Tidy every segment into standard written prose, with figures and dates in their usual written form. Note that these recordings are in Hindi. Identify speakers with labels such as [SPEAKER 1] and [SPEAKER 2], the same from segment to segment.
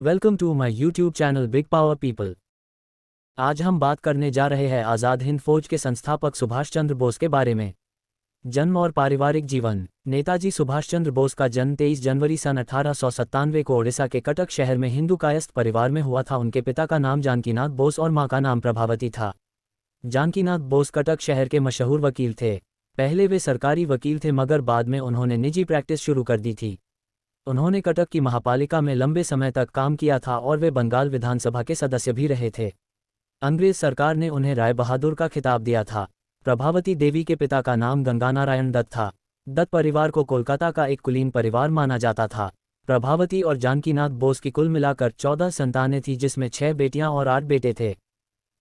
[SPEAKER 1] Welcome to my YouTube channel big power people. आज हम बात करने जा रहे हैं आज़ाद हिंद फौज के संस्थापक सुभाष चंद्र बोस के बारे में। जन्म और पारिवारिक जीवन। नेताजी सुभाष चंद्र बोस का जन्म 23 जनवरी सन 1897 को ओडिशा के कटक शहर में हिंदू कायस्थ परिवार में हुआ था। उनके पिता का नाम जानकीनाथ बोस और मां का नाम प्रभावती था। जानकीनाथ बोस कटक शहर के मशहूर वकील थे। पहले वे सरकारी वकील थे मगर बाद में उन्होंने निजी प्रैक्टिस शुरू कर दी थी। उन्होंने कटक की महापालिका में लंबे समय तक काम किया था और वे बंगाल विधानसभा के सदस्य भी रहे थे। अंग्रेज सरकार ने उन्हें राय बहादुर का खिताब दिया था। प्रभावती देवी के पिता का नाम गंगानारायण दत्त था। दत्त परिवार को कोलकाता का एक कुलीन परिवार माना जाता था। प्रभावती और जानकीनाथ बोस की कुल मिलाकर 14 संतानें थीं, जिसमें 6 बेटियां और 8 बेटे थे।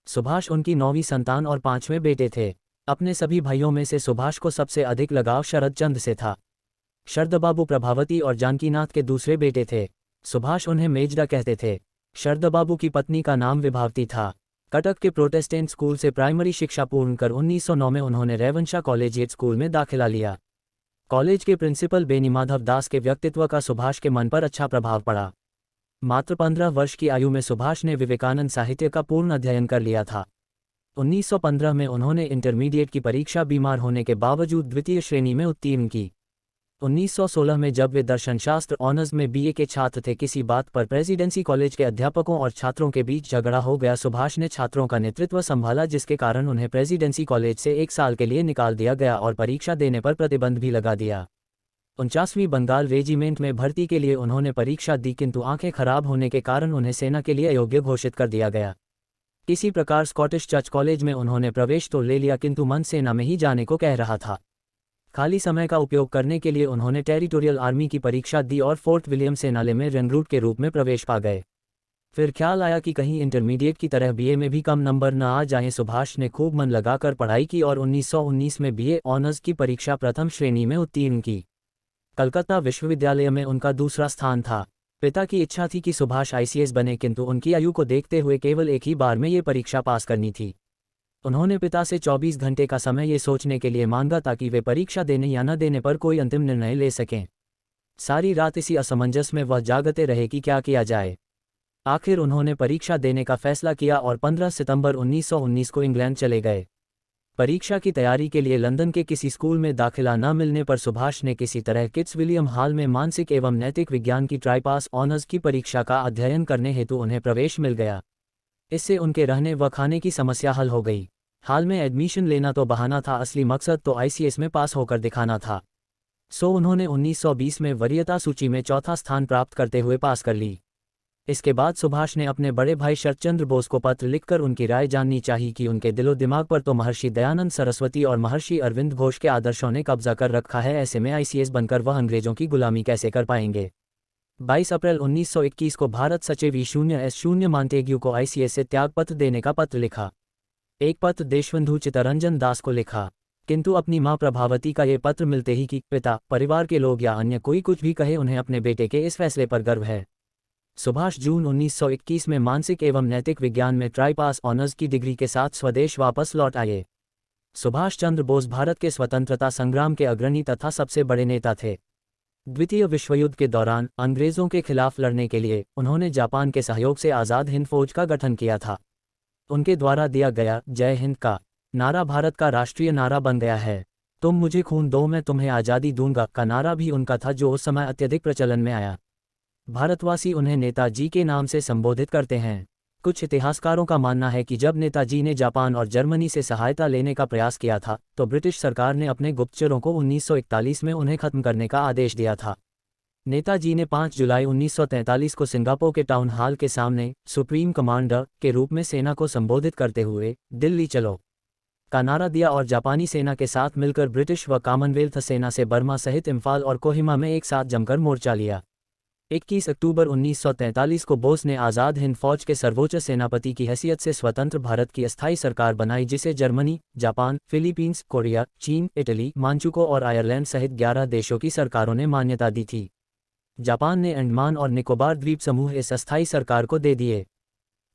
[SPEAKER 1] सुभाष उनकी 9वीं संतान और 5वें बेटे थे। अपने सभी भाइयों में से सुभाष को सबसे अधिक लगाव शरद चंद्र से था। शरदबाबू प्रभावती और जानकीनाथ के दूसरे बेटे थे। सुभाष उन्हें मेजड़ा कहते थे। शरदबाबू की पत्नी का नाम विभावती था। कटक के प्रोटेस्टेंट स्कूल से प्राइमरी शिक्षा पूर्ण कर 1909 में उन्होंने रेवंशा कॉलेजिएट स्कूल में दाखिला लिया। कॉलेज के प्रिंसिपल बेनीमाधव दास के व्यक्तित्व का सुभाष के मन पर अच्छा प्रभाव पड़ा। मात्र 15 वर्ष की आयु में सुभाष ने विवेकानंद साहित्य का पूर्ण अध्ययन कर लिया था। 1915 में उन्होंने इंटरमीडिएट की परीक्षा बीमार होने के बावजूद द्वितीय श्रेणी में उत्तीर्ण की। 1916 में जब वे दर्शनशास्त्र ऑनर्स में बीए के छात्र थे, किसी बात पर प्रेसिडेंसी कॉलेज के अध्यापकों और छात्रों के बीच झगड़ा हो गया। सुभाष ने छात्रों का नेतृत्व संभाला, जिसके कारण उन्हें प्रेसिडेंसी कॉलेज से 1 साल के लिए निकाल दिया गया और परीक्षा देने पर प्रतिबंध भी लगा दिया। 49वीं बंगाल रेजिमेंट में भर्ती के लिए उन्होंने परीक्षा दी, किंतु आंखें खराब होने के कारण उन्हें सेना के लिए अयोग्य घोषित कर दिया गया। किसी प्रकार स्कॉटिश चर्च कॉलेज में उन्होंने प्रवेश तो ले लिया, किंतु मन सेना में ही जाने को कह रहा था। खाली समय का उपयोग करने के लिए उन्होंने टेरिटोरियल आर्मी की परीक्षा दी और फोर्ट विलियम सेनाले में रेनरूट के रूप में प्रवेश पा गए। फिर ख्याल आया कि कहीं इंटरमीडिएट की तरह बीए में भी कम नंबर न आ जाएं। सुभाष ने खूब मन लगाकर पढ़ाई की और 1919 में बीए ऑनर्स की परीक्षा प्रथम श्रेणी में उत्तीर्ण की। कलकत्ता विश्वविद्यालय में उनका दूसरा स्थान था। पिता की इच्छा थी कि सुभाष आईसीएस बने, किंतु उनकी आयु को देखते हुए केवल एक ही बार में ये परीक्षा पास करनी थी। उन्होंने पिता से 24 घंटे का समय ये सोचने के लिए मांगा ताकि वे परीक्षा देने या न देने पर कोई अंतिम निर्णय ले सकें। सारी रात इसी असमंजस में वह जागते रहे कि क्या किया जाए। आखिर उन्होंने परीक्षा देने का फैसला किया और 15 सितंबर 1919 को इंग्लैंड चले गए। परीक्षा की तैयारी के लिए लंदन के किसी स्कूल में दाखिला न मिलने पर सुभाष ने किसी तरह किट्स विलियम हॉल में मानसिक एवं नैतिक विज्ञान की ट्राईपास ऑनर्स की परीक्षा का अध्ययन करने हेतु उन्हें प्रवेश मिल गया। इससे उनके रहने व खाने की समस्या हल हो गई। हाल में एडमिशन लेना तो बहाना था, असली मकसद तो आईसीएस में पास होकर दिखाना था। सो उन्होंने 1920 में वरीयता सूची में चौथा स्थान प्राप्त करते हुए पास कर ली। इसके बाद सुभाष ने अपने बड़े भाई शरदचंद्र बोस को पत्र लिखकर उनकी राय जाननी चाहिए कि उनके दिलो दिमाग पर तो महर्षि दयानंद सरस्वती और महर्षि अरविंद घोष के आदर्शों ने कब्जा कर रखा है। ऐसे में आईसीएस बनकर वह अंग्रेजों की गुलामी कैसे कर पाएंगे। 22 अप्रैल 1921 को भारत सचिव E0S0 मांटेग्यू को आईसीएस से त्यागपत्र देने का पत्र लिखा। एक पत्र देशबंधु चित्तरंजन दास को लिखा, किंतु अपनी मां प्रभावती का ये पत्र मिलते ही कि पिता, परिवार के लोग या अन्य कोई कुछ भी कहे, उन्हें अपने बेटे के इस फैसले पर गर्व है। सुभाष जून 1921 में मानसिक एवं नैतिक विज्ञान में ट्राईपास ऑनर्स की डिग्री के साथ स्वदेश वापस लौट आए। सुभाष चंद्र बोस भारत के स्वतंत्रता संग्राम के अग्रणी तथा सबसे बड़े नेता थे। द्वितीय विश्व युद्ध के दौरान अंग्रेजों के खिलाफ लड़ने के लिए उन्होंने जापान के सहयोग से आज़ाद हिंद फौज का गठन किया था। उनके द्वारा दिया गया जय हिंद का नारा भारत का राष्ट्रीय नारा बन गया है। तुम मुझे खून दो मैं तुम्हें आज़ादी दूंगा का नारा भी उनका था, जो उस समय अत्यधिक प्रचलन में आया। भारतवासी उन्हें नेताजी के नाम से संबोधित करते हैं। कुछ इतिहासकारों का मानना है कि जब नेताजी ने जापान और जर्मनी से सहायता लेने का प्रयास किया था तो ब्रिटिश सरकार ने अपने गुप्तचरों को 1941 में उन्हें खत्म करने का आदेश दिया था। नेताजी ने 5 जुलाई 1943 को सिंगापुर के टाउन हॉल के सामने सुप्रीम कमांडर के रूप में सेना को संबोधित करते हुए दिल्ली चलो का नारा दिया और जापानी सेना के साथ मिलकर ब्रिटिश व कॉमनवेल्थ सेना से बर्मा सहित इम्फाल और कोहिमा में एक साथ जमकर मोर्चा लिया। 21 अक्टूबर 1943 को बोस ने आज़ाद हिंद फौज के सर्वोच्च सेनापति की हैसियत से स्वतंत्र भारत की अस्थायी सरकार बनाई, जिसे जर्मनी, जापान, फिलीपींस, कोरिया, चीन, इटली, मांचुको और आयरलैंड सहित 11 देशों की सरकारों ने मान्यता दी थी। जापान ने अंडमान और निकोबार द्वीप समूह इस अस्थायी सरकार को दे दिए।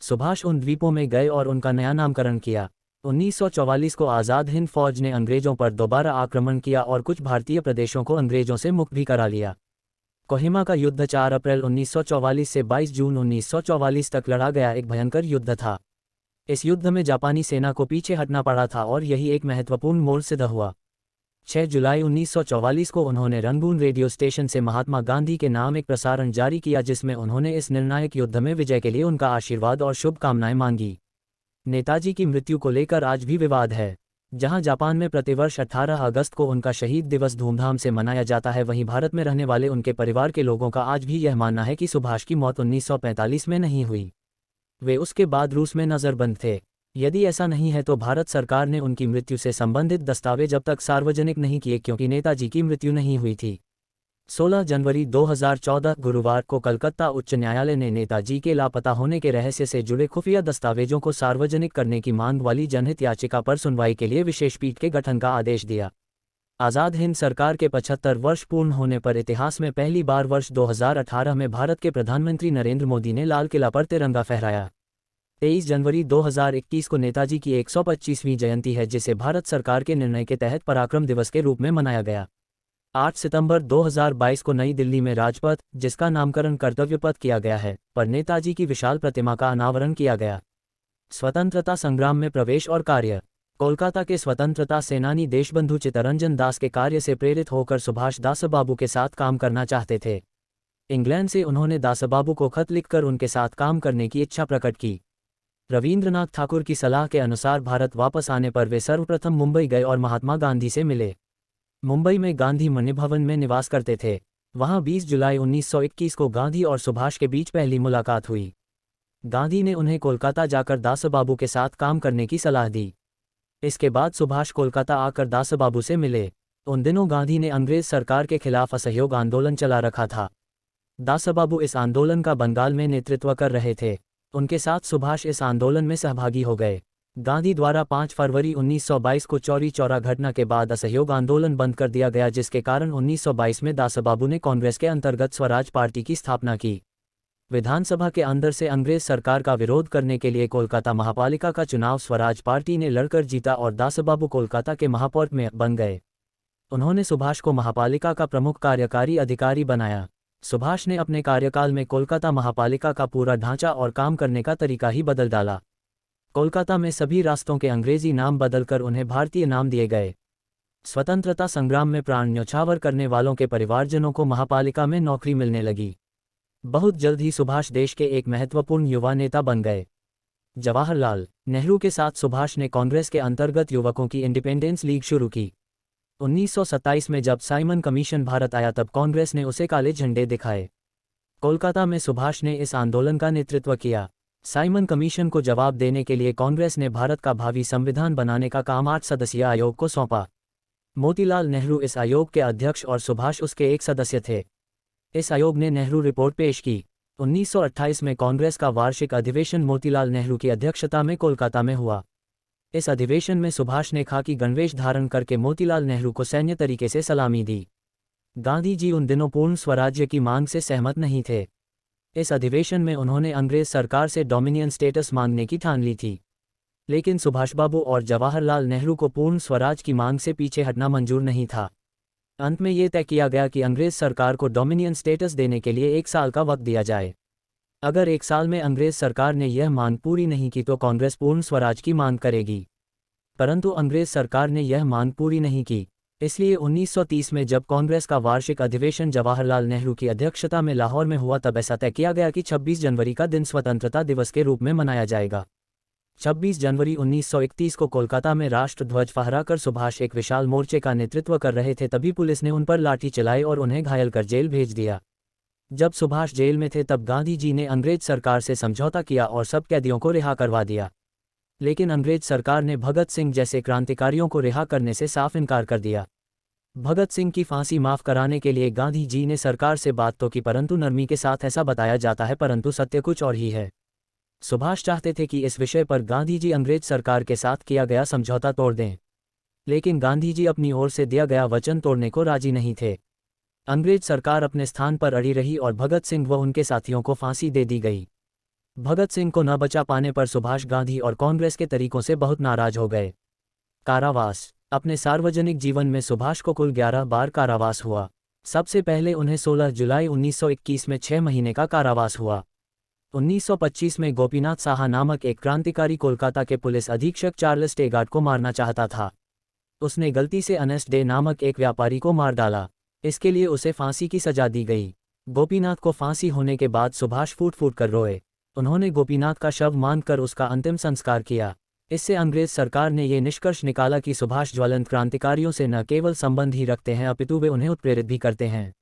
[SPEAKER 1] सुभाष उन द्वीपों में गए और उनका नया नामकरण किया। 1944 को आज़ाद हिंद फौज ने अंग्रेजों पर दोबारा आक्रमण किया और कुछ भारतीय प्रदेशों को अंग्रेजों से मुक्त भी करा लिया। कोहिमा का युद्ध 4 अप्रैल 1944 से 22 जून 1944 तक लड़ा गया एक भयंकर युद्ध था। इस युद्ध में जापानी सेना को पीछे हटना पड़ा था और यही एक महत्वपूर्ण मोड़ सिद्ध हुआ। 6 जुलाई 1944 को उन्होंने रंगून रेडियो स्टेशन से महात्मा गांधी के नाम एक प्रसारण जारी किया जिसमें उन्होंने इस निर्णायक युद्ध में विजय के लिए उनका आशीर्वाद और शुभकामनाएं मांगी। नेताजी की मृत्यु को लेकर आज भी विवाद है। जहां जापान में प्रतिवर्ष 18 अगस्त को उनका शहीद दिवस धूमधाम से मनाया जाता है, वहीं भारत में रहने वाले उनके परिवार के लोगों का आज भी यह मानना है कि सुभाष की मौत 1945 में नहीं हुई। वे उसके बाद रूस में नज़रबंद थे। यदि ऐसा नहीं है तो भारत सरकार ने उनकी मृत्यु से संबंधित दस्तावेज अब तक सार्वजनिक नहीं किए क्योंकि नेताजी की मृत्यु नहीं हुई थी। 16 जनवरी 2014 गुरुवार को कलकत्ता उच्च न्यायालय ने नेताजी के लापता होने के रहस्य से जुड़े खुफिया दस्तावेजों को सार्वजनिक करने की मांग वाली जनहित याचिका पर सुनवाई के लिए विशेष पीठ के गठन का आदेश दिया। आज़ाद हिंद सरकार के 75 वर्ष पूर्ण होने पर इतिहास में पहली बार वर्ष 2018 में भारत के प्रधानमंत्री नरेंद्र मोदी ने लाल किला पर तिरंगा फहराया। 23 जनवरी 2021 को नेताजी की 125वीं जयंती है, जिसे भारत सरकार के निर्णय के तहत पराक्रम दिवस के रूप में मनाया गया। 8 सितंबर 2022 को नई दिल्ली में राजपथ, जिसका नामकरण कर्तव्य पथ किया गया है, पर नेताजी की विशाल प्रतिमा का अनावरण किया गया। स्वतंत्रता संग्राम में प्रवेश और कार्य। कोलकाता के स्वतंत्रता सेनानी देशबंधु चित्तरंजन दास के कार्य से प्रेरित होकर सुभाष दासबाबू के साथ काम करना चाहते थे। इंग्लैंड से उन्होंने दासबाबू को खत लिखकर उनके साथ काम करने की इच्छा प्रकट की। रविंद्रनाथ ठाकुर की सलाह के अनुसार भारत वापस आने पर वे सर्वप्रथम मुंबई गए और महात्मा गांधी से मिले। मुंबई में गांधी मणि भवन में निवास करते थे। वहां 20 जुलाई 1921 को गांधी और सुभाष के बीच पहली मुलाकात हुई। गांधी ने उन्हें कोलकाता जाकर दासबाबू के साथ काम करने की सलाह दी। इसके बाद सुभाष कोलकाता आकर दासबाबू से मिले। उन दिनों गांधी ने अंग्रेज सरकार के खिलाफ असहयोग आंदोलन चला रखा था। दासबाबू इस आंदोलन का बंगाल में नेतृत्व कर रहे थे। उनके साथ सुभाष इस आंदोलन में सहभागी हो गए। गांधी द्वारा 5 फरवरी 1922 को चौरी चौरा घटना के बाद असहयोग आंदोलन बंद कर दिया गया, जिसके कारण 1922 में दासबाबू ने कांग्रेस के अंतर्गत स्वराज पार्टी की स्थापना की। विधानसभा के अंदर से अंग्रेज सरकार का विरोध करने के लिए कोलकाता महापालिका का चुनाव स्वराज पार्टी ने लड़कर जीता और दासबाबू कोलकाता के महापौर में बन गए। उन्होंने सुभाष को महापालिका का प्रमुख कार्यकारी अधिकारी बनाया। सुभाष ने अपने कार्यकाल में कोलकाता महापालिका का पूरा ढांचा और काम करने का तरीका ही बदल डाला। कोलकाता में सभी रास्तों के अंग्रेजी नाम बदलकर उन्हें भारतीय नाम दिए गए। स्वतंत्रता संग्राम में प्राण न्यौछावर करने वालों के परिवारजनों को महापालिका में नौकरी मिलने लगी। बहुत जल्द ही सुभाष देश के एक महत्वपूर्ण युवा नेता बन गए। जवाहरलाल नेहरू के साथ सुभाष ने कांग्रेस के अंतर्गत युवकों की इंडिपेंडेंस लीग शुरू की। 1927 में जब साइमन कमीशन भारत आया तब कांग्रेस ने उसे काले झंडे दिखाए। कोलकाता में सुभाष ने इस आंदोलन का नेतृत्व किया। साइमन कमीशन को जवाब देने के लिए कांग्रेस ने भारत का भावी संविधान बनाने का काम 8 सदस्यीय आयोग को सौंपा। मोतीलाल नेहरू इस आयोग के अध्यक्ष और सुभाष उसके एक सदस्य थे। इस आयोग ने नेहरू रिपोर्ट पेश की। 1928 में कांग्रेस का वार्षिक अधिवेशन मोतीलाल नेहरू की अध्यक्षता में कोलकाता में हुआ। इस अधिवेशन में सुभाष ने खाकी गणवेश धारण करके मोतीलाल नेहरू को सैन्य तरीके से सलामी दी। गांधी जी उन दिनों पूर्ण स्वराज्य की मांग से सहमत नहीं थे। इस अधिवेशन में उन्होंने अंग्रेज सरकार से डोमिनियन स्टेटस मांगने की ठान ली थी, लेकिन सुभाषबाबू और जवाहरलाल नेहरू को पूर्ण स्वराज की मांग से पीछे हटना मंजूर नहीं था। अंत में ये तय किया गया कि अंग्रेज सरकार को डोमिनियन स्टेटस देने के लिए 1 साल का वक्त दिया जाए। अगर 1 साल में अंग्रेज सरकार ने यह मांग पूरी नहीं की तो कांग्रेस पूर्ण स्वराज की मांग करेगी। परंतु अंग्रेज सरकार ने यह मांग पूरी नहीं की, इसलिए 1930 में जब कांग्रेस का वार्षिक अधिवेशन जवाहरलाल नेहरू की अध्यक्षता में लाहौर में हुआ तब ऐसा तय किया गया कि 26 जनवरी का दिन स्वतंत्रता दिवस के रूप में मनाया जाएगा। 26 जनवरी 1931 को कोलकाता में राष्ट्रध्वज फहराकर सुभाष एक विशाल मोर्चे का नेतृत्व कर रहे थे, तभी पुलिस ने उन पर लाठी चलाई और उन्हें घायल कर जेल भेज दिया। जब सुभाष जेल में थे तब गांधी जी ने अंग्रेज सरकार से समझौता किया और सब कैदियों को रिहा करवा दिया, लेकिन अंग्रेज सरकार ने भगत सिंह जैसे क्रांतिकारियों को रिहा करने से साफ इनकार कर दिया। भगत सिंह की फांसी माफ कराने के लिए गांधी जी ने सरकार से बात तो की, परंतु नरमी के साथ ऐसा बताया जाता है, परंतु सत्य कुछ और ही है। सुभाष चाहते थे कि इस विषय पर गांधी जी अंग्रेज सरकार के साथ किया गया समझौता तोड़ दें, लेकिन गांधी जी अपनी ओर से दिया गया वचन तोड़ने को राजी नहीं थे। अंग्रेज सरकार अपने स्थान पर अड़ी रही और भगत सिंह व उनके साथियों को फांसी दे दी गई। भगत सिंह को न बचा पाने पर सुभाष गांधी और कांग्रेस के तरीकों से बहुत नाराज हो गए। कारावास। अपने सार्वजनिक जीवन में सुभाष को कुल 11 बार कारावास हुआ। सबसे पहले उन्हें 16 जुलाई 1921 में 6 महीने का कारावास हुआ। 1925 में गोपीनाथ साहा नामक एक क्रांतिकारी कोलकाता के पुलिस अधीक्षक चार्ल्स टेगार्ट को मारना चाहता था। उसने गलती से अर्नेस्ट डे नामक एक व्यापारी को मार डाला। इसके लिए उसे फांसी की सजा दी गई। गोपीनाथ को फांसी होने के बाद सुभाष फूट फूट कर रोए। उन्होंने गोपीनाथ का शव मानकर उसका अंतिम संस्कार किया। इससे अंग्रेज सरकार ने ये निष्कर्ष निकाला कि सुभाष ज्वलंत क्रांतिकारियों से न केवल संबंध ही रखते हैं अपितु वे उन्हें उत्प्रेरित भी करते हैं।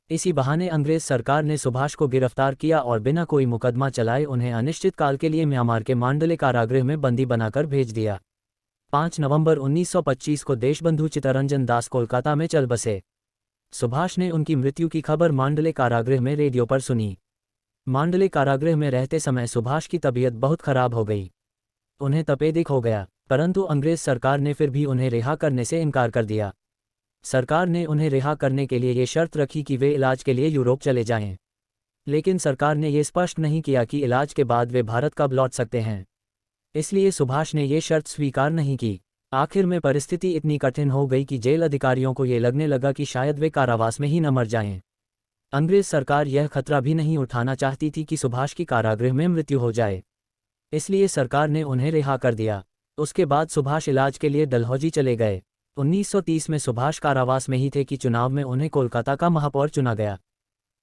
[SPEAKER 1] इसी बहाने अंग्रेज सरकार ने सुभाष को गिरफ्तार किया और बिना कोई मुकदमा चलाए उन्हें अनिश्चित काल के लिए म्यांमार के मांडले कारागृह में बंदी बनाकर भेज दिया। 5 नवंबर 1925 को देशबंधु चित्तरंजन दास कोलकाता में चल बसे। सुभाष ने उनकी मृत्यु की खबर मांडले कारागृह में रेडियो पर सुनी। मांडले कारागृह में रहते समय सुभाष की तबीयत बहुत खराब हो गई। उन्हें तपेदिक हो गया, परंतु अंग्रेज सरकार ने फिर भी उन्हें रिहा करने से इनकार कर दिया। सरकार ने उन्हें रिहा करने के लिए ये शर्त रखी कि वे इलाज के लिए यूरोप चले जाएं। लेकिन सरकार ने ये स्पष्ट नहीं किया कि इलाज के बाद वे भारत कब लौट सकते हैं। इसलिए सुभाष ने ये शर्त स्वीकार नहीं की। आखिर में परिस्थिति इतनी कठिन हो गई कि जेल अधिकारियों को ये लगने लगा कि शायद वे कारावास में ही न मर जाएं। अंग्रेज सरकार यह खतरा भी नहीं उठाना चाहती थी कि सुभाष की कारागृह में मृत्यु हो जाए। इसलिए सरकार ने उन्हें रिहा कर दिया। उसके बाद सुभाष इलाज के लिए डलहौजी चले गए। 1930 में सुभाष कारावास में ही थे कि चुनाव में उन्हें कोलकाता का महापौर चुना गया।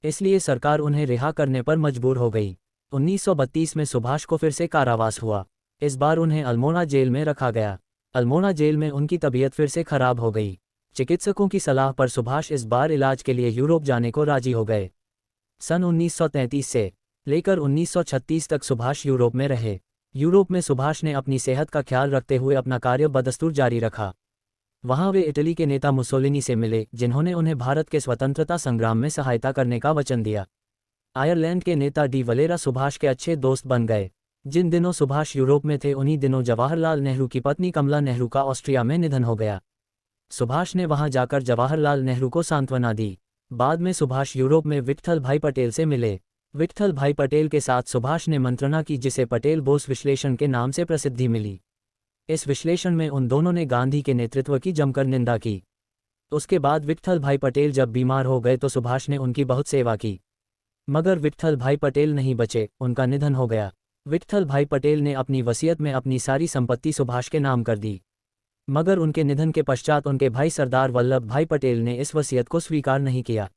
[SPEAKER 1] इसलिए सरकार उन्हें रिहा करने पर मजबूर हो गई। 1932 में सुभाष को फिर से कारावास हुआ। इस बार उन्हें अल्मोड़ा जेल में रखा गया। अल्मोड़ा जेल में उनकी तबीयत फिर से खराब हो गई। चिकित्सकों की सलाह पर सुभाष इस बार इलाज के लिए यूरोप जाने को राजी हो गए। सन 1933 से लेकर 1936 तक सुभाष यूरोप में रहे। यूरोप में सुभाष ने अपनी सेहत का ख्याल रखते हुए अपना कार्य बदस्तूर जारी रखा। वहां वे इटली के नेता मुसोलिनी से मिले, जिन्होंने उन्हें भारत के स्वतंत्रता संग्राम में सहायता करने का वचन दिया। आयरलैंड के नेता डी वलेरा सुभाष के अच्छे दोस्त बन गए। जिन दिनों सुभाष यूरोप में थे उन्हीं दिनों जवाहरलाल नेहरू की पत्नी कमला नेहरू का ऑस्ट्रिया में निधन हो गया। सुभाष ने वहां जाकर जवाहरलाल नेहरू को सांत्वना दी। बाद में सुभाष यूरोप में विट्ठल भाई पटेल से मिले। विट्ठल भाई पटेल के साथ सुभाष ने मंत्रणा की, जिसे पटेल बोस विश्लेषण के नाम से प्रसिद्धि मिली। इस विश्लेषण में उन दोनों ने गांधी के नेतृत्व की जमकर निंदा की। उसके बाद विट्ठल भाई पटेल जब बीमार हो गए तो सुभाष ने उनकी बहुत सेवा की। मगर विट्ठल भाई पटेल नहीं बचे, उनका निधन हो गया। विट्ठल भाई पटेल ने अपनी वसीयत में अपनी सारी संपत्ति सुभाष के नाम कर दी। मगर उनके निधन के पश्चात उनके भाई सरदार वल्लभ भाई पटेल ने इस वसीयत को स्वीकार नहीं किया।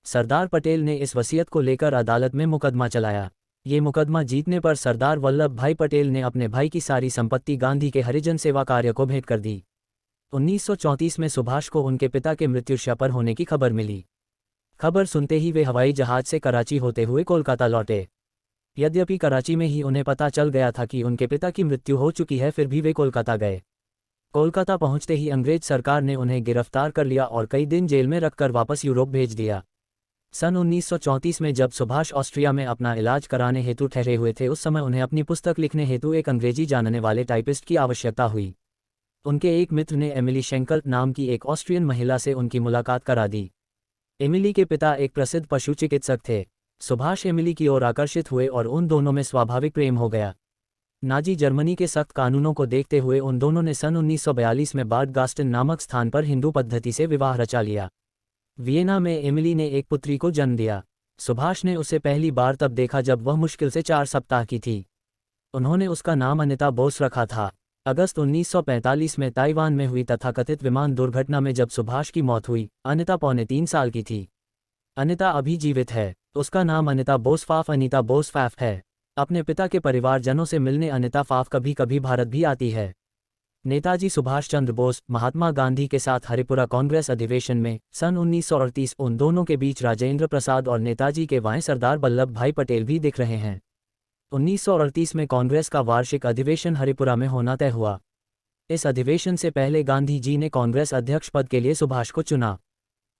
[SPEAKER 1] सरदार पटेल ने इस वसीयत को लेकर अदालत में मुकदमा चलाया। ये मुकदमा जीतने पर सरदार वल्लभ भाई पटेल ने अपने भाई की सारी संपत्ति गांधी के हरिजन सेवा कार्य को भेंट कर दी। 1934 में सुभाष को उनके पिता के मृत्युशय्या पर होने की खबर मिली। खबर सुनते ही वे हवाई जहाज से कराची होते हुए कोलकाता लौटे। यद्यपि कराची में ही उन्हें पता चल गया था कि उनके पिता की मृत्यु हो चुकी है, फिर भी वे कोलकाता गए। कोलकाता पहुंचते ही अंग्रेज सरकार ने उन्हें गिरफ्तार कर लिया और कई दिन जेल में रखकर वापस यूरोप भेज दिया। सन 1934 में जब सुभाष ऑस्ट्रिया में अपना इलाज कराने हेतु ठहरे हुए थे, उस समय उन्हें अपनी पुस्तक लिखने हेतु एक अंग्रेजी जानने वाले टाइपिस्ट की आवश्यकता हुई। उनके एक मित्र ने एमिली शेंकल नाम की एक ऑस्ट्रियन महिला से उनकी मुलाकात करा दी। एमिली के पिता एक प्रसिद्ध पशु चिकित्सक थे। सुभाष एमिली की ओर आकर्षित हुए और उन दोनों में स्वाभाविक प्रेम हो गया। नाजी जर्मनी के सख्त कानूनों को देखते हुए उन दोनों ने सन 1942 में बाड गास्टन नामक स्थान पर हिंदू पद्धति से विवाह रचा लिया। वियना में एमिली ने एक पुत्री को जन्म दिया। सुभाष ने उसे पहली बार तब देखा जब वह मुश्किल से 4 सप्ताह की थी। उन्होंने उसका नाम अनिता बोस रखा था। अगस्त 1945 में ताइवान में हुई तथाकथित विमान दुर्घटना में जब सुभाष की मौत हुई, अनिता 3.25 साल की थी। अनिता अभी जीवित है। उसका नाम अनिता बोस फाफ अनीता बोस फैफ है। अपने पिता के परिवारजनों से मिलने अनिता फाफ कभी कभी भारत भी आती है। नेताजी सुभाष चंद्र बोस महात्मा गांधी के साथ हरिपुरा कांग्रेस अधिवेशन में सन 1938 उन दोनों के बीच राजेंद्र प्रसाद और नेताजी के वाएं सरदार वल्लभ भाई पटेल भी दिख रहे हैं। 1938 में कांग्रेस का वार्षिक अधिवेशन हरिपुरा में होना तय हुआ। इस अधिवेशन से पहले गांधी जी ने कांग्रेस अध्यक्ष पद के लिए सुभाष को चुना।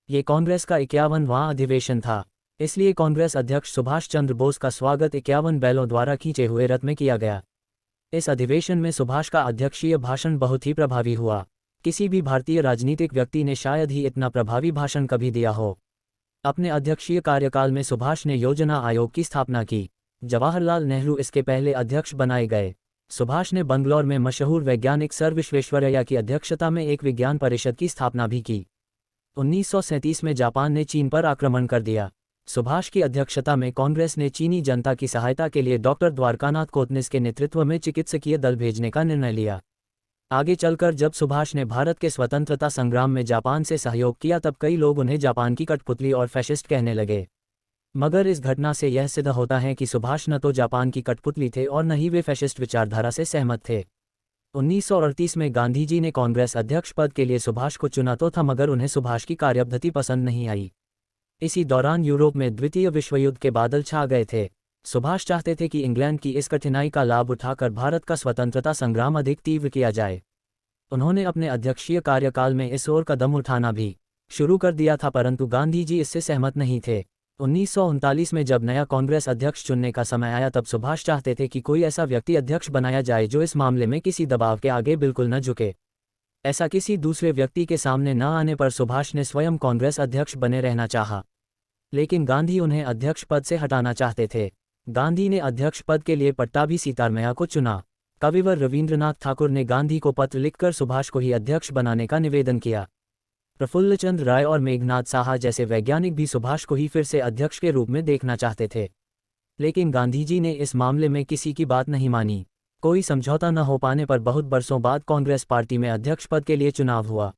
[SPEAKER 1] ये कांग्रेस का 51वां अधिवेशन था, इसलिए कांग्रेस अध्यक्ष सुभाष चंद्र बोस का स्वागत 51 बैलों द्वारा खींचे हुए रथ में किया गया। इस अधिवेशन में सुभाष का अध्यक्षीय भाषण बहुत ही प्रभावी हुआ। किसी भी भारतीय राजनीतिक व्यक्ति ने शायद ही इतना प्रभावी भाषण कभी दिया हो। अपने अध्यक्षीय कार्यकाल में सुभाष ने योजना आयोग की स्थापना की। जवाहरलाल नेहरू इसके पहले अध्यक्ष बनाए गए। सुभाष ने बंगलौर में मशहूर वैज्ञानिक सर विश्वेश्वरैया की अध्यक्षता में एक विज्ञान परिषद की स्थापना भी की। 1937 में जापान ने चीन पर आक्रमण कर दिया। सुभाष की अध्यक्षता में कांग्रेस ने चीनी जनता की सहायता के लिए डॉक्टर द्वारकानाथ कोतनिस के नेतृत्व में चिकित्सकीय दल भेजने का निर्णय लिया। आगे चलकर जब सुभाष ने भारत के स्वतंत्रता संग्राम में जापान से सहयोग किया तब कई लोग उन्हें जापान की कठपुतली और फैशिस्ट कहने लगे। मगर इस घटना से यह सिद्ध होता है कि सुभाष न तो जापान की कठपुतली थे और न ही वे फैशिस्ट विचारधारा से सहमत थे। 1938 में गांधी जी ने कांग्रेस अध्यक्ष पद के लिए सुभाष को चुना तो था, मगर उन्हें सुभाष की कार्यपद्धति पसंद नहीं आई। इसी दौरान यूरोप में द्वितीय विश्व युद्ध के बादल छा गए थे। सुभाष चाहते थे कि इंग्लैंड की इस कठिनाई का लाभ उठाकर भारत का स्वतंत्रता संग्राम अधिक तीव्र किया जाए। उन्होंने अपने अध्यक्षीय कार्यकाल में इस ओर कदम उठाना भी शुरू कर दिया था, परंतु गांधी जी इससे सहमत नहीं थे। 1939 में जब नया कांग्रेस अध्यक्ष चुनने का समय आया तब सुभाष चाहते थे कि कोई ऐसा व्यक्ति अध्यक्ष बनाया जाए जो इस मामले में किसी दबाव के आगे बिल्कुल न झुके। ऐसा किसी दूसरे व्यक्ति के सामने न आने पर सुभाष ने स्वयं कांग्रेस अध्यक्ष बने रहना चाहा, लेकिन गांधी उन्हें अध्यक्ष पद से हटाना चाहते थे। गांधी ने अध्यक्ष पद के लिए पट्टाभी सीतारमैया को चुना। कविवर रवींद्रनाथ ठाकुर ने गांधी को पत्र लिखकर सुभाष को ही अध्यक्ष बनाने का निवेदन किया। प्रफुल्लचंद्र राय और मेघनाद साहा जैसे वैज्ञानिक भी सुभाष को ही फिर से अध्यक्ष के रूप में देखना चाहते थे, लेकिन गांधी जी ने इस मामले में किसी की बात नहीं मानी। कोई समझौता न हो पाने पर बहुत बरसों बाद कांग्रेस पार्टी में अध्यक्ष पद के लिए चुनाव हुआ।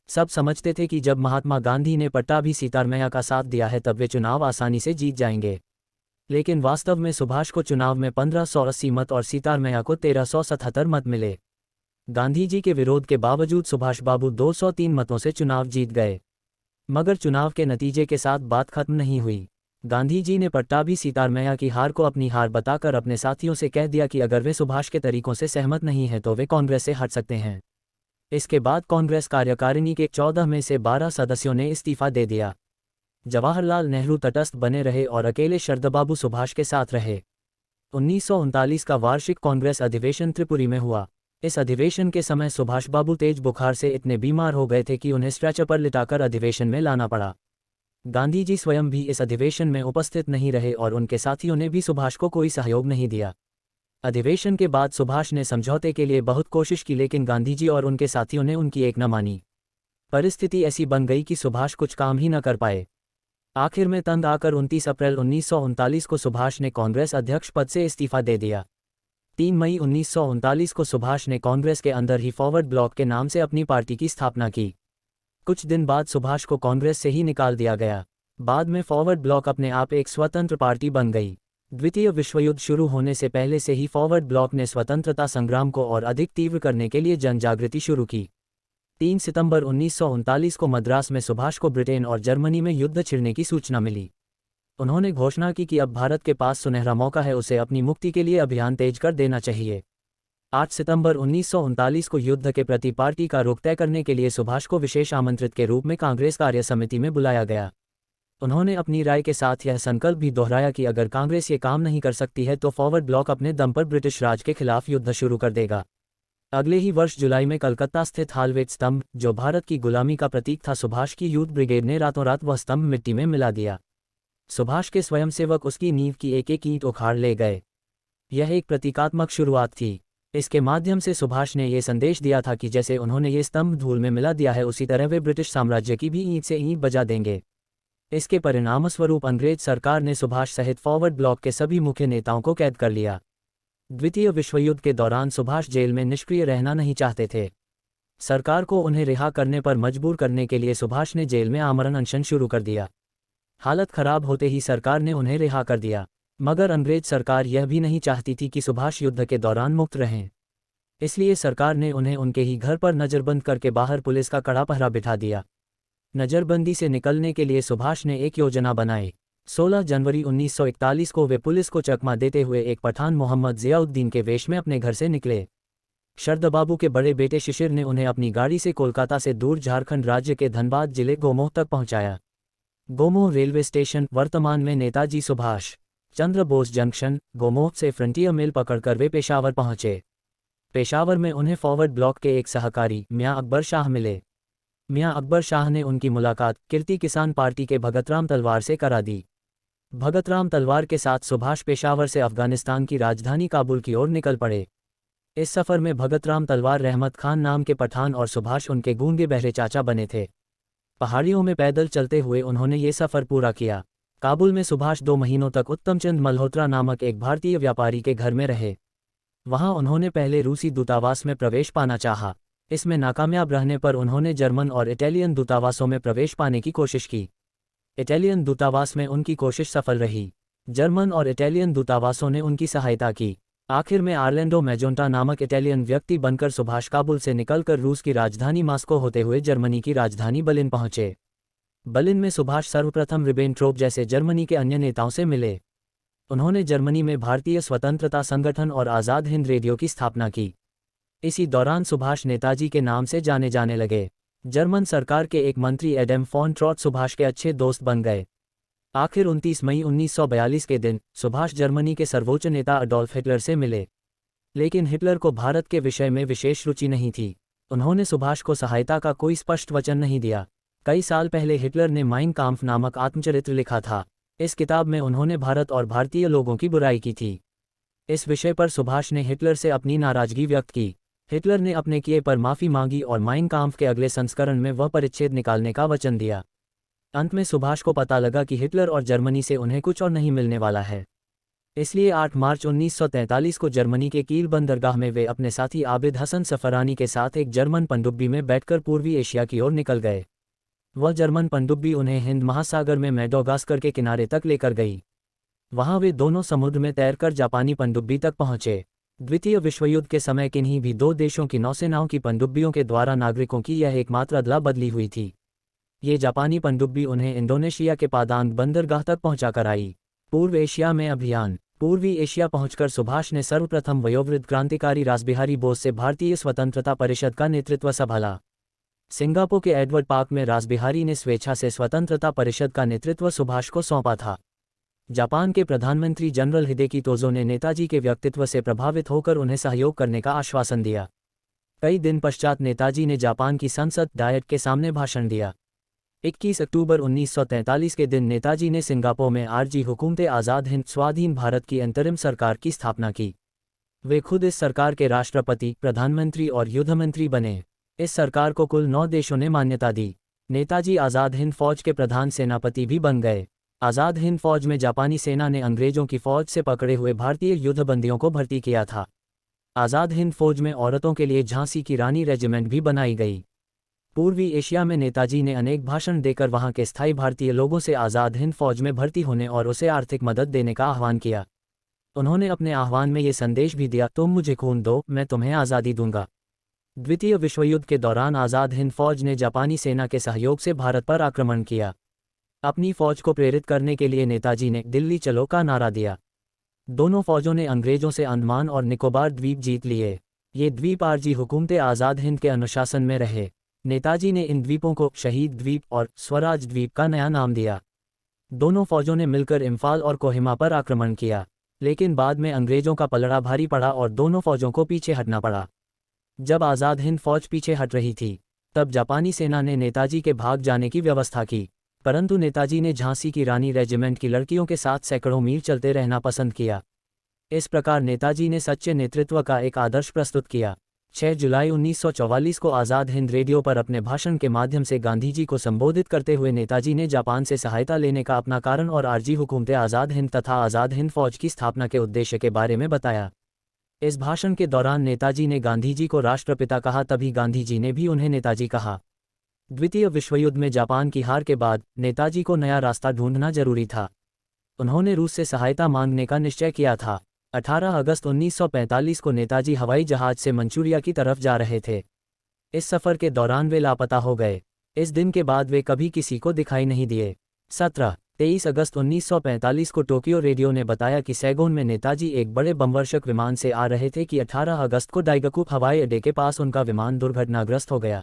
[SPEAKER 1] सब समझते थे कि जब महात्मा गांधी ने पट्टाभी सीतारमैया का साथ दिया है तब वे चुनाव आसानी से जीत जाएंगे, लेकिन वास्तव में सुभाष को चुनाव में 1580 मत और सीतारमैया को 1377 मत मिले। गांधी जी के विरोध के बावजूद सुभाष बाबू 203 मतों से चुनाव जीत गए। मगर चुनाव के नतीजे के साथ बात खत्म नहीं हुई। गांधी जी ने पट्टाभी सीतारमैया की हार को अपनी हार बताकर अपने साथियों से कह दिया कि अगर वे सुभाष के तरीकों से सहमत नहीं हैं तो वे कांग्रेस से हट सकते हैं। इसके बाद कांग्रेस कार्यकारिणी के 14 में से 12 सदस्यों ने इस्तीफा दे दिया। जवाहरलाल नेहरू तटस्थ बने रहे और अकेले शरदबाबू सुभाष के साथ रहे। 1939 का वार्षिक कांग्रेस अधिवेशन त्रिपुरी में हुआ। इस अधिवेशन के समय सुभाष बाबू तेज बुखार से इतने बीमार हो गए थे कि उन्हें स्ट्रेचर पर लिटाकर अधिवेशन में लाना पड़ा। गांधी जी स्वयं भी इस अधिवेशन में उपस्थित नहीं रहे और उनके साथियों ने भी सुभाष को कोई सहयोग नहीं दिया। अधिवेशन के बाद सुभाष ने समझौते के लिए बहुत कोशिश की, लेकिन गांधी जी और उनके साथियों ने उनकी एक न मानी। परिस्थिति ऐसी बन गई कि सुभाष कुछ काम ही न कर पाए। आखिर में तंग आकर 29 अप्रैल 1939 को सुभाष ने कांग्रेस अध्यक्ष पद से इस्तीफा दे दिया। 3 मई 1939 को सुभाष ने कांग्रेस के अंदर ही फॉरवर्ड ब्लॉक के नाम से अपनी पार्टी की स्थापना की। कुछ दिन बाद सुभाष को कांग्रेस से ही निकाल दिया गया। बाद में फॉरवर्ड ब्लॉक अपने आप एक स्वतंत्र पार्टी बन गई। द्वितीय विश्व युद्ध शुरू होने से पहले से ही फॉरवर्ड ब्लॉक ने स्वतंत्रता संग्राम को और अधिक तीव्र करने के लिए जन जागृति शुरू की। 3 सितंबर 1939 को मद्रास में सुभाष को ब्रिटेन और जर्मनी में युद्ध छिड़ने की सूचना मिली। उन्होंने घोषणा की कि अब भारत के पास सुनहरा मौका है, उसे अपनी मुक्ति के लिए अभियान तेज कर देना चाहिए। 8 सितंबर 1939 को युद्ध के प्रति पार्टी का रुख तय करने के लिए सुभाष को विशेष आमंत्रित के रूप में कांग्रेस कार्य समिति में बुलाया गया। उन्होंने अपनी राय के साथ यह संकल्प भी दोहराया कि अगर कांग्रेस ये काम नहीं कर सकती है तो फॉरवर्ड ब्लॉक अपने दम पर ब्रिटिश राज के खिलाफ युद्ध शुरू कर देगा। अगले ही वर्ष जुलाई में कलकत्ता स्थित हालवेट स्तंभ, जो भारत की गुलामी का प्रतीक था, सुभाष की यूथ ब्रिगेड ने रातों रात वह स्तंभ मिट्टी में मिला दिया। सुभाष के स्वयंसेवक उसकी नींव की एक एक ईंट उखाड़ ले गए। यह एक प्रतीकात्मक शुरुआत थी। इसके माध्यम से सुभाष ने यह संदेश दिया था कि जैसे उन्होंने ये स्तंभ धूल में मिला दिया है, उसी तरह वे ब्रिटिश साम्राज्य की भी ईंट से ईंट बजा देंगे। इसके परिणामस्वरूप अंग्रेज सरकार ने सुभाष सहित फॉरवर्ड ब्लॉक के सभी मुख्य नेताओं को कैद कर लिया। द्वितीय विश्व युद्ध के दौरान सुभाष जेल में निष्क्रिय रहना नहीं चाहते थे। सरकार को उन्हें रिहा करने पर मजबूर करने के लिए सुभाष ने जेल में आमरण अनशन शुरू कर दिया। हालत खराब होते ही सरकार ने उन्हें रिहा कर दिया, मगर अंग्रेज सरकार यह भी नहीं चाहती थी कि सुभाष युद्ध के दौरान मुक्त रहें। इसलिए सरकार ने उन्हें उनके ही घर पर नजरबंद करके बाहर पुलिस का कड़ा पहरा बिठा दिया। नजरबंदी से निकलने के लिए सुभाष ने एक योजना बनाई। 16 जनवरी 1941 को वे पुलिस को चकमा देते हुए एक पठान मोहम्मद जियाउद्दीन के वेश में अपने घर से निकले। शरदबाबू के बड़े बेटे शिशिर ने उन्हें अपनी गाड़ी से कोलकाता से दूर झारखंड राज्य के धनबाद जिले गोमोह तक पहुंचाया। गोमोह रेलवे स्टेशन, वर्तमान में नेताजी सुभाष चंद्र बोस जंक्शन, गोमोह से फ्रंटियर मेल पकड़कर वे पेशावर पहुंचे। पेशावर में उन्हें फॉरवर्ड ब्लॉक के एक सहकारी मियां अकबर शाह मिले। मियां अकबर शाह ने उनकी मुलाकात कीर्ति किसान पार्टी के भगतराम तलवार से करा दी। भगतराम तलवार के साथ सुभाष पेशावर से अफगानिस्तान की राजधानी काबुल की ओर निकल पड़े। इस सफ़र में भगतराम तलवार रहमत खान नाम के पठान और सुभाष उनके गूंगे बहरे चाचा बने थे। पहाड़ियों में पैदल चलते हुए उन्होंने ये सफ़र पूरा किया। काबुल में सुभाष 2 महीनों तक उत्तमचंद मल्होत्रा नामक एक भारतीय व्यापारी के घर में रहे। वहां उन्होंने पहले रूसी दूतावास में प्रवेश पाना चाहा। इसमें नाकामयाब रहने पर उन्होंने जर्मन और इटालियन दूतावासों में प्रवेश पाने की कोशिश की। इटालियन दूतावास में उनकी कोशिश सफल रही। जर्मन और इटालियन दूतावासों ने उनकी सहायता की। आखिर में आर्लेंडो मैजोंटा नामक इटालियन व्यक्ति बनकर सुभाष काबुल से निकलकर रूस की राजधानी मास्को होते हुए जर्मनी की राजधानी बर्लिन पहुंचे। बर्लिन में सुभाष सर्वप्रथम रिबेनट्रोप जैसे जर्मनी के अन्य नेताओं से मिले। उन्होंने जर्मनी में भारतीय स्वतंत्रता संगठन और आज़ाद हिंद रेडियो की स्थापना की। इसी दौरान सुभाष नेताजी के नाम से जाने जाने लगे। जर्मन सरकार के एक मंत्री एडम फॉन ट्रॉट सुभाष के अच्छे दोस्त बन गए। आखिर 29 मई 1942 के दिन सुभाष जर्मनी के सर्वोच्च नेता अडोल्फ हिटलर से मिले। लेकिन हिटलर को भारत के विषय में विशेष रुचि नहीं थी। उन्होंने सुभाष को सहायता का कोई स्पष्ट वचन नहीं दिया। कई साल पहले हिटलर ने माइन काम्फ नामक आत्मचरित्र लिखा था। इस किताब में उन्होंने भारत और भारतीय लोगों की बुराई की थी। इस विषय पर सुभाष ने हिटलर से अपनी नाराजगी व्यक्त की। हिटलर ने अपने किए पर माफ़ी मांगी और माइन काम्फ के अगले संस्करण में वह परिच्छेद निकालने का वचन दिया। अंत में सुभाष को पता लगा कि हिटलर और जर्मनी से उन्हें कुछ और नहीं मिलने वाला है। इसलिए 8 मार्च 1943 को जर्मनी के कील बंदरगाह में वे अपने साथी आबिद हसन सफरानी के साथ एक जर्मन पनडुब्बी में बैठकर पूर्वी एशिया की ओर निकल गए। वह जर्मन पनडुब्बी उन्हें हिंद महासागर में मैडागास्कर के किनारे तक लेकर गई। वहां वे दोनों समुद्र में तैरकर जापानी पनडुब्बी तक पहुंचे। द्वितीय विश्वयुद्ध के समय किन्हीं भी दो देशों की नौसेनाओं की पनडुब्बियों के द्वारा नागरिकों की यह एकमात्र अदला बदली हुई थी। ये जापानी पनडुब्बी उन्हें इंडोनेशिया के पादांग बंदरगाह तक पहुंचाकर आई। पूर्व एशिया में अभियान। पूर्वी एशिया पहुंचकर सुभाष ने सर्वप्रथम वयोवृद्ध क्रांतिकारी रासबिहारी बोस से भारतीय स्वतंत्रता परिषद का नेतृत्व संभाला। सिंगापुर के एडवर्ड पार्क में रासबिहारी ने स्वेच्छा से स्वतंत्रता परिषद का नेतृत्व सुभाष को सौंपा था। जापान के प्रधानमंत्री जनरल हिदेकी तोजो ने नेताजी के व्यक्तित्व से प्रभावित होकर उन्हें सहयोग करने का आश्वासन दिया। कई दिन पश्चात नेताजी ने जापान की संसद डायट के सामने भाषण दिया। 21 अक्टूबर 1943 के दिन नेताजी ने सिंगापुर में आरजी हुकूमत आज़ाद हिंद स्वाधीन भारत की अंतरिम सरकार की स्थापना की। वे खुद इस सरकार के राष्ट्रपति, प्रधानमंत्री और युद्धमंत्री बने। इस सरकार को कुल 9 देशों ने मान्यता दी। नेताजी आज़ाद हिंद फौज के प्रधान सेनापति भी बन गए। आज़ाद हिंद फौज में जापानी सेना ने अंग्रेजों की फौज से पकड़े हुए भारतीय युद्धबंदियों को भर्ती किया था। आज़ाद हिंद फौज में औरतों के लिए झांसी की रानी रेजिमेंट भी बनाई गई। पूर्वी एशिया में नेताजी ने अनेक भाषण देकर वहां के स्थायी भारतीय लोगों से आज़ाद हिंद फौज में भर्ती होने और उसे आर्थिक मदद देने का आह्वान किया। उन्होंने अपने आह्वान में ये संदेश भी दिया, तुम मुझे खून दो, मैं तुम्हें आज़ादी दूंगा। द्वितीय विश्वयुद्ध के दौरान आज़ाद हिंद फौज ने जापानी सेना के सहयोग से भारत पर आक्रमण किया। अपनी फौज को प्रेरित करने के लिए नेताजी ने दिल्ली चलो का नारा दिया। दोनों फौजों ने अंग्रेजों से अंडमान और निकोबार द्वीप जीत लिए। ये द्वीप आरजी हुकूमत आज़ाद हिंद के अनुशासन में रहे। नेताजी ने इन द्वीपों को शहीद द्वीप और स्वराज द्वीप का नया नाम दिया। दोनों फौजों ने मिलकर इम्फाल और कोहिमा पर आक्रमण किया, लेकिन बाद में अंग्रेजों का पलड़ा भारी पड़ा और दोनों फौजों को पीछे हटना पड़ा। जब आज़ाद हिंद फौज पीछे हट रही थी, तब जापानी सेना ने नेताजी के भाग जाने की व्यवस्था की, परंतु नेताजी ने झांसी की रानी रेजिमेंट की लड़कियों के साथ सैकड़ों मील चलते रहना पसंद किया। इस प्रकार नेताजी ने सच्चे नेतृत्व का एक आदर्श प्रस्तुत किया। 6 जुलाई 1944 को आज़ाद हिंद रेडियो पर अपने भाषण के माध्यम से गांधी जी को संबोधित करते हुए नेताजी ने जापान से सहायता लेने का अपना कारण और आरजी हुकूमत आज़ाद हिंद तथा आज़ाद हिंद फौज की स्थापना के उद्देश्य के बारे में बताया। इस भाषण के दौरान नेताजी ने गांधी जी को राष्ट्रपिता कहा, तभी गांधी जी ने भी उन्हें नेताजी कहा। द्वितीय विश्वयुद्ध में जापान की हार के बाद नेताजी को नया रास्ता ढूंढना जरूरी था। उन्होंने रूस से सहायता मांगने का निश्चय किया था। 18 अगस्त 1945 को नेताजी हवाई जहाज से मंचूरिया की तरफ जा रहे थे। इस सफ़र के दौरान वे लापता हो गए। इस दिन के बाद वे कभी किसी को दिखाई नहीं दिए। 23 अगस्त 1945 को टोक्यो रेडियो ने बताया कि सैगोन में नेताजी एक बड़े बमवर्षक विमान से आ रहे थे कि 18 अगस्त को डाइगकू हवाई अड्डे के पास उनका विमान दुर्घटनाग्रस्त हो गया।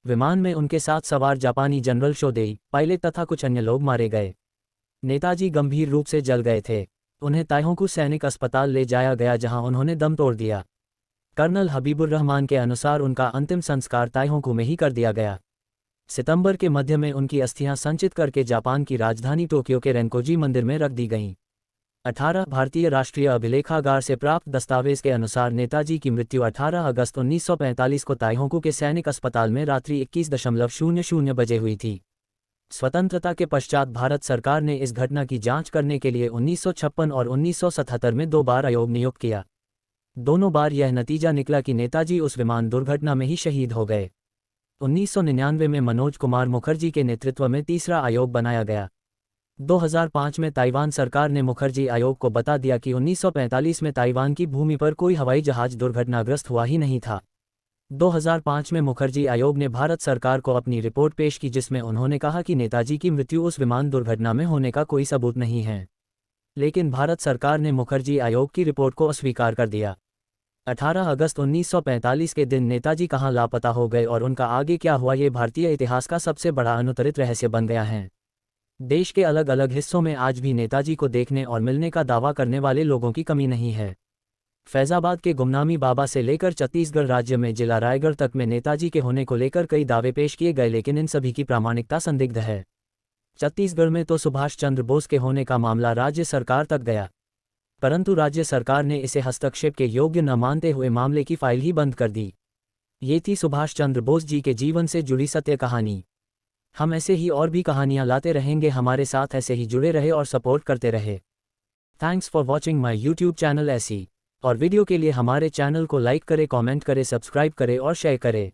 [SPEAKER 1] विमान में उनके साथ सवार जापानी जनरल शोदेई, पायलट तथा कुछ अन्य लोग मारे गए। नेताजी गंभीर रूप से जल गए थे। उन्हें ताइहोंकू सैनिक अस्पताल ले जाया गया, जहां उन्होंने दम तोड़ दिया। कर्नल हबीबुर रहमान के अनुसार उनका अंतिम संस्कार ताइहोंकू में ही कर दिया गया। सितंबर के मध्य में उनकी अस्थियां संचित करके जापान की राजधानी टोक्यो के रेनकोजी मंदिर में रख दी गईं। 18 भारतीय राष्ट्रीय अभिलेखागार से प्राप्त दस्तावेज के अनुसार नेताजी की मृत्यु 18 अगस्त 1945 को ताइहोंकू के सैनिक अस्पताल में रात्रि 21:00 बजे हुई थी। स्वतंत्रता के पश्चात भारत सरकार ने इस घटना की जांच करने के लिए 1956 और 1977 में 2 बार आयोग नियुक्त किया। दोनों बार यह नतीजा निकला कि नेताजी उस विमान दुर्घटना में ही शहीद हो गए। 1999 में मनोज कुमार मुखर्जी के नेतृत्व में तीसरा आयोग बनाया गया। 2005 में ताइवान सरकार ने मुखर्जी आयोग को बता दिया कि 1945 में ताइवान की भूमि पर कोई हवाई जहाज दुर्घटनाग्रस्त हुआ ही नहीं था। 2005 में मुखर्जी आयोग ने भारत सरकार को अपनी रिपोर्ट पेश की, जिसमें उन्होंने कहा कि नेताजी की मृत्यु उस विमान दुर्घटना में होने का कोई सबूत नहीं है। लेकिन भारत सरकार ने मुखर्जी आयोग की रिपोर्ट को अस्वीकार कर दिया। 18 अगस्त 1945 के दिन नेताजी कहां लापता हो गए और उनका आगे क्या हुआ, ये भारतीय इतिहास का सबसे बड़ा अनुत्तरित रहस्य बन गया है। देश के अलग अलग हिस्सों में आज भी नेताजी को देखने और मिलने का दावा करने वाले लोगों की कमी नहीं है। फैजाबाद के गुमनामी बाबा से लेकर छत्तीसगढ़ राज्य में जिला रायगढ़ तक में नेताजी के होने को लेकर कई दावे पेश किए गए, लेकिन इन सभी की प्रामाणिकता संदिग्ध है। छत्तीसगढ़ में तो सुभाष चंद्र बोस के होने का मामला राज्य सरकार तक गया, परंतु राज्य सरकार ने इसे हस्तक्षेप के योग्य न मानते हुए मामले की फाइल ही बंद कर दी। ये थी सुभाष चंद्र बोस जी के जीवन से जुड़ी सत्य कहानी। हम ऐसे ही और भी कहानियां लाते रहेंगे। हमारे साथ ऐसे ही जुड़े रहे और सपोर्ट करते रहे। Thanks for watching my YouTube channel ऐसी और वीडियो के लिए हमारे चैनल को लाइक करें, कमेंट करें, सब्सक्राइब करें और शेयर करें।